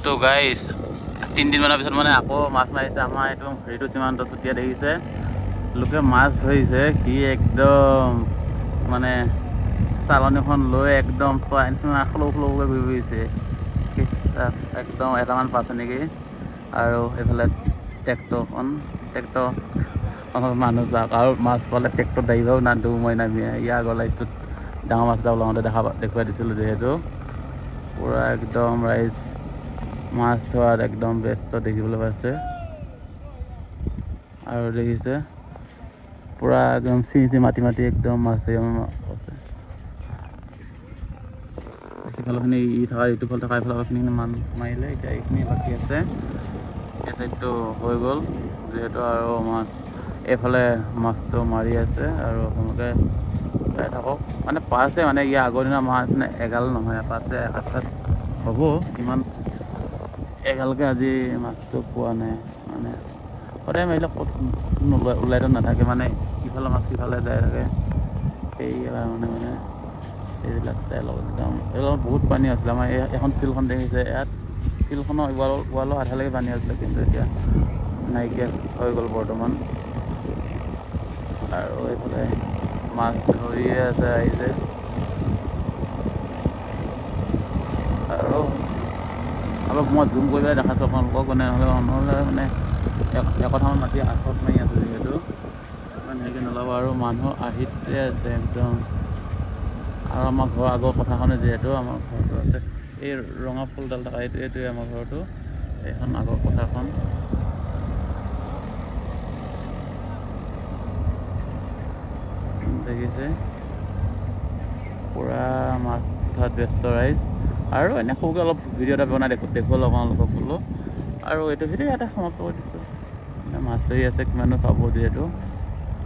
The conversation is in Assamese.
তো গাইছ 3 দিনমানৰ পিছত মানে আকৌ মাছ মাৰিছে আমাৰ এইটো হেৰিটো সীমান্ত চুতীয়া দেখিছে লোকে মাছ ধৰিছে কি একদম মানে চালনীখন লৈ একদম চৰাই নিচিনা সৰু সৰুকৈ ঘূৰি ফুৰিছে একদম এটামান পাইছে নেকি আৰু এইফালে ট্ৰেক্টৰখন মানুহ যাওক আৰু মাছ পালে ট্ৰেক্টৰ দাৰিবাও না দৌৰ মাৰি নামি ইয়াৰ আগৰ লাইটটোত ডাঙৰ মাছ এটা ওলাওঁতে দেখুৱাই দিছিলোঁ যিহেতু পূৰা একদম ৰাইজ মাছ ধৰাত একদম ব্যস্ত দেখিবলৈ পাইছে আৰু দেখিছে পূৰা একদম চিঞি মাতি মাতি একদম মাছ ধৰি আছে সিফালৰখিনি থকা ইটো ফালে থকা এইফালৰখিনি মানুহ মাৰিলে এতিয়া এইখিনি বাকী আছে এই চাইডটো হৈ গ'ল যিহেতু আৰু মাছ এইফালে মাছটো মাৰি আছে আৰু আপোনালোকে চাই থাকক মানে পাইছে মানে ইয়াৰ আগৰ দিনৰ মাছ মানে এগাল নহয় পাইছে এসাঁজ হ'ব ইমান এগালকৈ আজি মাছটো পোৱা নাই মানে সদায় মাৰিলে ক'ত ওলাইতো নাথাকে মানে ইফালে মাছ সিফালে যাই থাকে সেইকাৰণে মানে এইবিলাক চাই লওক একদম এইবিলাক বহুত পানী আছিলে আমাৰ এখন ফিল্ডখন দেখিছে ইয়াত ফিল্ডখনৰ ৱালৰ আধালৈকে পানী আছিলে কিন্তু এতিয়া নাইকিয়া হৈ গ'ল বৰ্তমান আৰু এইফালে মাছ ধৰিয়ে আছে আহিছে আৰু অলপ মই জুম কৰি পেলাই দেখাইছোঁ আপোনালোকক মানে নহ'লে মানে একঠামান মাটি আঠত মাৰি আছে যিহেতু ইমান হেৰিকৈ নলাব আৰু মানুহ আহিতে আছে একদম আৰু আমাৰ ঘৰৰ আগৰ কথাখনে যিহেতু আমাৰ ঘৰটো আছে এই ৰঙা ফুলডাল থকা এইটোৱে আমাৰ ঘৰটো এইখন আগৰ কথাখন দেখিছে পূৰা মাছ ধৰাত ব্যস্ত ৰাইজ আৰু এনে সৰুকৈ অলপ ভিডিঅ' এটা বনাই দেখুৱালোঁ আপোনালোকক বোলো আৰু এইটো ভিডিঅ' এটা সমাপ্ত কৰি দিছোঁ মাছ ধৰি আছে কিমানো চাব যিহেতু